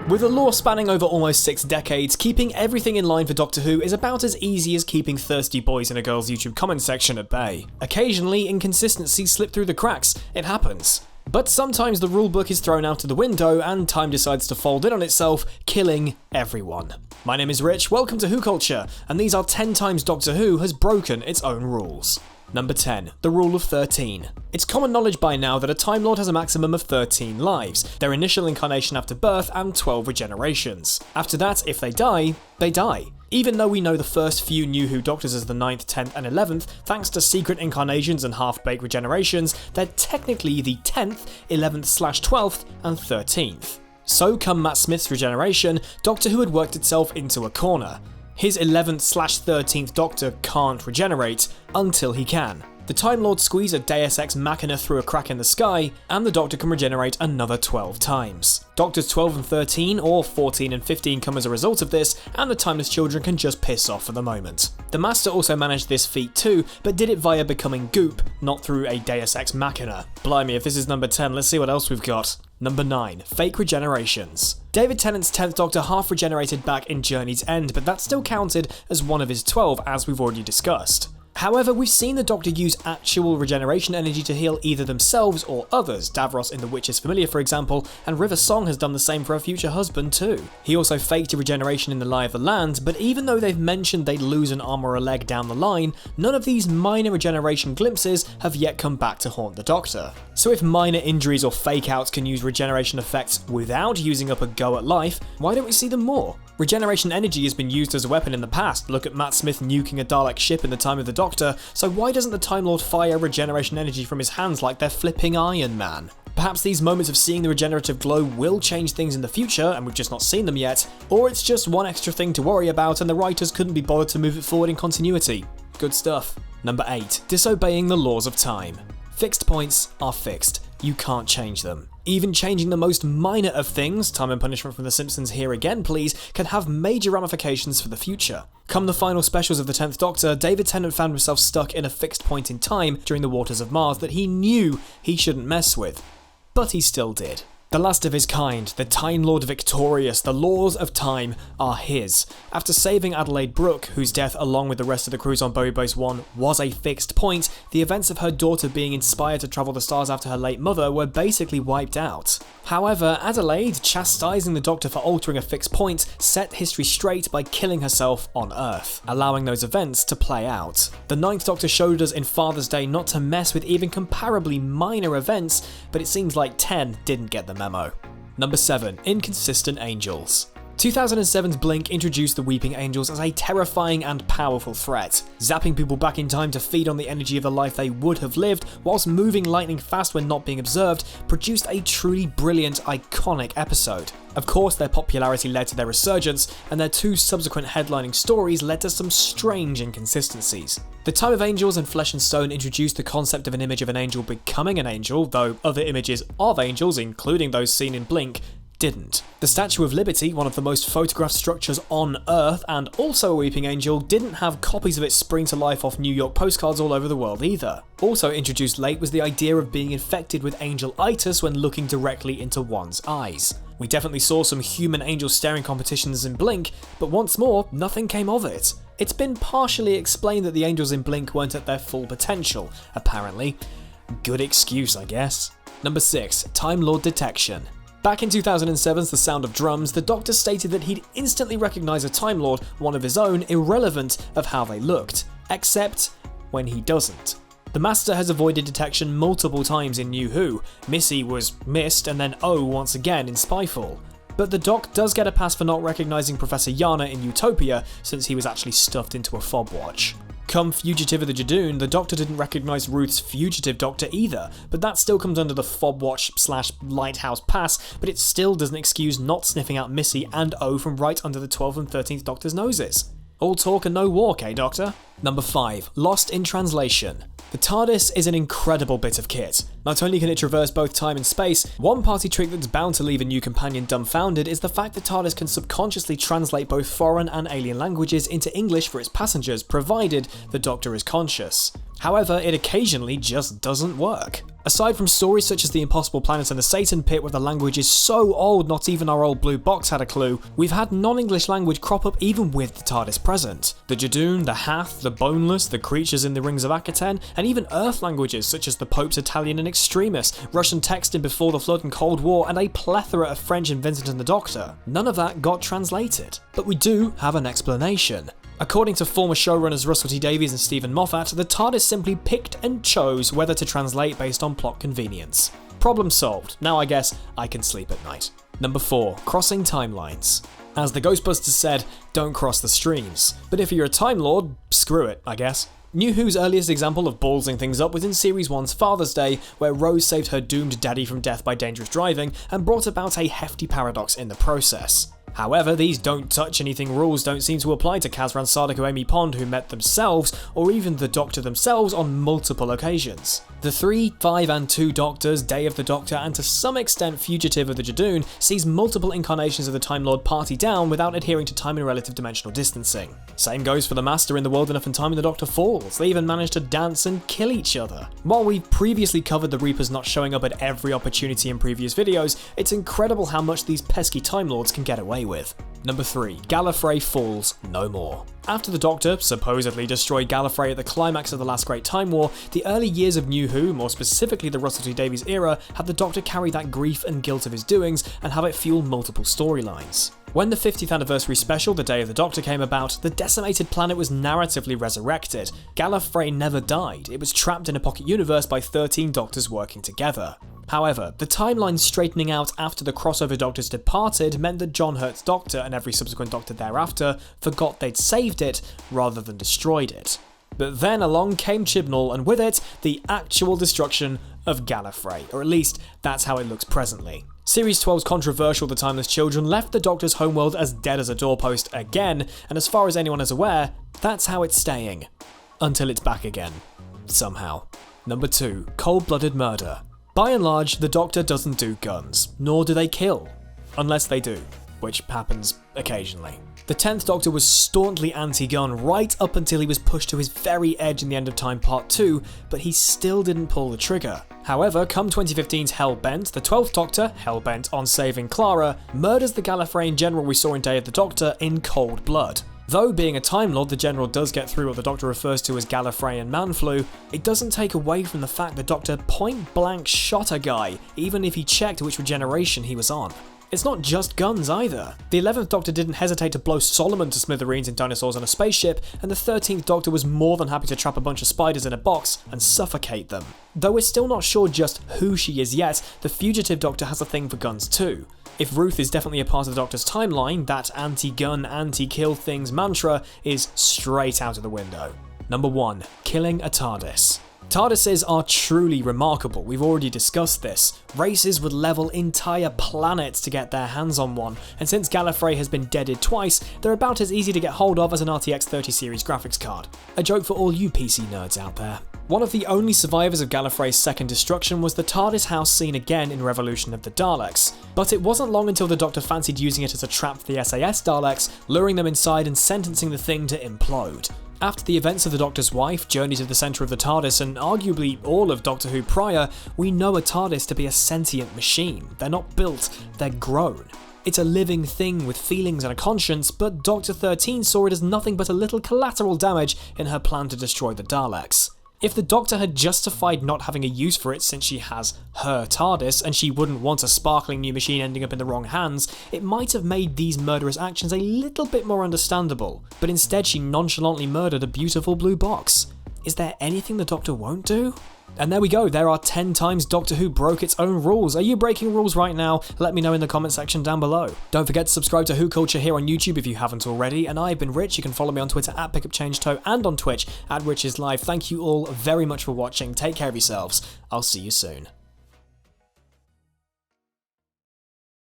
With a lore spanning over almost 6 decades, keeping everything in line for Doctor Who is about as easy as keeping thirsty boys in a girl's YouTube comment section at bay. Occasionally, inconsistencies slip through the cracks, it happens. But sometimes the rulebook is thrown out of the window and time decides to fold in on itself, killing everyone. My name is Rich, welcome to WhoCulture, and these are 10 times Doctor Who has broken its own rules. Number 10. The Rule of 13. It's common knowledge by now that a Time Lord has a maximum of 13 lives, their initial incarnation after birth and 12 regenerations. After that, if they die, they die. Even though we know the first few New Who Doctors as the 9th, 10th and 11th, thanks to secret incarnations and half-baked regenerations, they're technically the 10th, 11th/12th and 13th. So come Matt Smith's regeneration, Doctor Who had worked itself into a corner. His 11th/13th Doctor can't regenerate, until he can. The Time Lord squeeze a Deus Ex Machina through a crack in the sky, and the Doctor can regenerate another 12 times. Doctors 12 and 13, or 14 and 15 come as a result of this, and the Timeless Children can just piss off for the moment. The Master also managed this feat too, but did it via becoming goop, not through a Deus Ex Machina. Blimey, if this is number 10, let's see what else we've got. Number 9. Fake regenerations. David Tennant's 10th Doctor half regenerated back in Journey's End, but that still counted as one of his 12, as we've already discussed. However, we've seen the Doctor use actual regeneration energy to heal either themselves or others, Davros in The Witch's Familiar for example, and River Song has done the same for her future husband too. He also faked a regeneration in The Lie of the Land, but even though they've mentioned they'd lose an arm or a leg down the line, none of these minor regeneration glimpses have yet come back to haunt the Doctor. So if minor injuries or fake outs can use regeneration effects without using up a go at life, why don't we see them more? Regeneration energy has been used as a weapon in the past, look at Matt Smith nuking a Dalek ship in the time of the Doctor, so why doesn't the Time Lord fire regeneration energy from his hands like they're flipping Iron Man? Perhaps these moments of seeing the regenerative glow will change things in the future, and we've just not seen them yet, or it's just one extra thing to worry about and the writers couldn't be bothered to move it forward in continuity. Good stuff. Number 8. Disobeying the laws of time. Fixed points are fixed. You can't change them. Even changing the most minor of things, time and punishment from The Simpsons here again please, can have major ramifications for the future. Come the final specials of the 10th Doctor, David Tennant found himself stuck in a fixed point in time during the waters of Mars that he knew he shouldn't mess with. But he still did. The last of his kind, the Time Lord victorious, the laws of time are his. After saving Adelaide Brooke, whose death along with the rest of the crews on Bowie Base 1 was a fixed point, the events of her daughter being inspired to travel the stars after her late mother were basically wiped out. However, Adelaide, chastising the Doctor for altering a fixed point, set history straight by killing herself on Earth, allowing those events to play out. The 9th Doctor showed us in Father's Day not to mess with even comparably minor events, but it seems like 10 didn't get the memo. Number 7. Inconsistent Angels. 2007's Blink introduced the Weeping Angels as a terrifying and powerful threat. Zapping people back in time to feed on the energy of the life they would have lived, whilst moving lightning fast when not being observed, produced a truly brilliant, iconic episode. Of course, their popularity led to their resurgence, and their 2 subsequent headlining stories led to some strange inconsistencies. The Time of Angels and Flesh and Stone introduced the concept of an image of an angel becoming an angel, though other images of angels, including those seen in Blink, didn't. The Statue of Liberty, one of the most photographed structures on Earth and also a weeping angel, didn't have copies of it spring to life off New York postcards all over the world either. Also introduced late was the idea of being infected with angel-itis when looking directly into one's eyes. We definitely saw some human angel staring competitions in Blink, but once more, nothing came of it. It's been partially explained that the angels in Blink weren't at their full potential, apparently. Good excuse, I guess. Number 6. Time Lord Detection. Back in 2007's The Sound of Drums, the Doctor stated that he'd instantly recognise a Time Lord, one of his own, irrelevant of how they looked. Except when he doesn't. The Master has avoided detection multiple times in New Who. Missy was missed and then O once again in Spyfall. But the Doc does get a pass for not recognising Professor Yana in Utopia, since he was actually stuffed into a fob watch. Come Fugitive of the Jadoon, the Doctor didn't recognise Ruth's Fugitive Doctor either, but that still comes under the fob watch / lighthouse pass, but it still doesn't excuse not sniffing out Missy and O from right under the 12th and 13th Doctor's noses. All talk and no walk, eh, Doctor? Number 5. Lost in Translation. The TARDIS is an incredible bit of kit. Not only can it traverse both time and space, one party trick that's bound to leave a new companion dumbfounded is the fact that TARDIS can subconsciously translate both foreign and alien languages into English for its passengers, provided the Doctor is conscious. However, it occasionally just doesn't work. Aside from stories such as The Impossible Planet and The Satan Pit where the language is so old not even our old blue box had a clue, we've had non-English language crop up even with the TARDIS present. The Jadoon, the Hath, the Boneless, the creatures in the Rings of Akaten, and even Earth languages such as the Pope's Italian and Extremis, Russian text in Before the Flood and Cold War, and a plethora of French in Vincent and the Doctor. None of that got translated. But we do have an explanation. According to former showrunners Russell T Davies and Stephen Moffat, the TARDIS simply picked and chose whether to translate based on plot convenience. Problem solved. Now I guess I can sleep at night. Number 4. Crossing timelines. As the Ghostbusters said, don't cross the streams. But if you're a Time Lord, screw it, I guess. New Who's earliest example of ballsing things up was in Series 1's Father's Day, where Rose saved her doomed daddy from death by dangerous driving and brought about a hefty paradox in the process. However, these don't touch anything rules don't seem to apply to Kazran Sardak or Amy Pond, who met themselves, or even the Doctor themselves on multiple occasions. The 3, 5 and 2 Doctors, Day of the Doctor and to some extent Fugitive of the Jadoon, sees multiple incarnations of the Time Lord party down without adhering to time and relative dimensional distancing. Same goes for the Master in The World Enough and Time when the Doctor falls. They even manage to dance and kill each other. While we've previously covered the Reapers not showing up at every opportunity in previous videos, it's incredible how much these pesky Time Lords can get away with. Number 3. Gallifrey falls no more. After the Doctor supposedly destroyed Gallifrey at the climax of the last Great Time War, the early years of New Who, more specifically the Russell T Davies era, had the Doctor carry that grief and guilt of his doings and have it fuel multiple storylines. When the 50th anniversary special, The Day of the Doctor, came about, the decimated planet was narratively resurrected. Gallifrey never died, it was trapped in a pocket universe by 13 Doctors working together. However, the timeline straightening out after the crossover Doctors departed meant that John Hurt's Doctor and every subsequent Doctor thereafter forgot they'd saved it rather than destroyed it. But then along came Chibnall and with it, the actual destruction of Gallifrey, or at least that's how it looks presently. Series 12's controversial The Timeless Children left the Doctor's homeworld as dead as a doorpost again, and as far as anyone is aware, that's how it's staying. Until it's back again. Somehow. Number 2. Cold-blooded murder. By and large, the Doctor doesn't do guns, nor do they kill. Unless they do, which happens occasionally. The 10th Doctor was staunchly anti-gun right up until he was pushed to his very edge in The End of Time Part 2, but he still didn't pull the trigger. However, come 2015's Hellbent, the 12th Doctor, hellbent on saving Clara, murders the Gallifreyan general we saw in Day of the Doctor in cold blood. Though being a Time Lord, the General does get through what the Doctor refers to as Gallifreyan man flu, it doesn't take away from the fact the Doctor point blank shot a guy, even if he checked which regeneration he was on. It's not just guns either. The 11th Doctor didn't hesitate to blow Solomon to smithereens in Dinosaurs on a Spaceship, and the 13th Doctor was more than happy to trap a bunch of spiders in a box and suffocate them. Though we're still not sure just who she is yet, the Fugitive Doctor has a thing for guns too. If Ruth is definitely a part of the Doctor's timeline, that anti-gun, anti-kill things mantra is straight out of the window. Number 1. Killing a TARDIS. TARDISes are truly remarkable, we've already discussed this. Races would level entire planets to get their hands on one, and since Gallifrey has been deaded twice, they're about as easy to get hold of as an RTX 30 series graphics card. A joke for all you PC nerds out there. One of the only survivors of Gallifrey's second destruction was the TARDIS house seen again in Revolution of the Daleks, but it wasn't long until the Doctor fancied using it as a trap for the SAS Daleks, luring them inside and sentencing the thing to implode. After the events of The Doctor's Wife, Journey to the Centre of the TARDIS, and arguably all of Doctor Who prior, we know a TARDIS to be a sentient machine. They're not built, they're grown. It's a living thing with feelings and a conscience, but Doctor 13 saw it as nothing but a little collateral damage in her plan to destroy the Daleks. If the Doctor had justified not having a use for it since she has her TARDIS and she wouldn't want a sparkling new machine ending up in the wrong hands, it might have made these murderous actions a little bit more understandable, but instead she nonchalantly murdered a beautiful blue box. Is there anything the Doctor won't do? And there we go, there are 10 times Doctor Who broke its own rules. Are you breaking rules right now? Let me know in the comment section down below. Don't forget to subscribe to WhoCulture here on YouTube if you haven't already, and I've been Rich. You can follow me on Twitter at PickupChangeToe and on Twitch at RichIsLive. Thank you all very much for watching, take care of yourselves, I'll see you soon.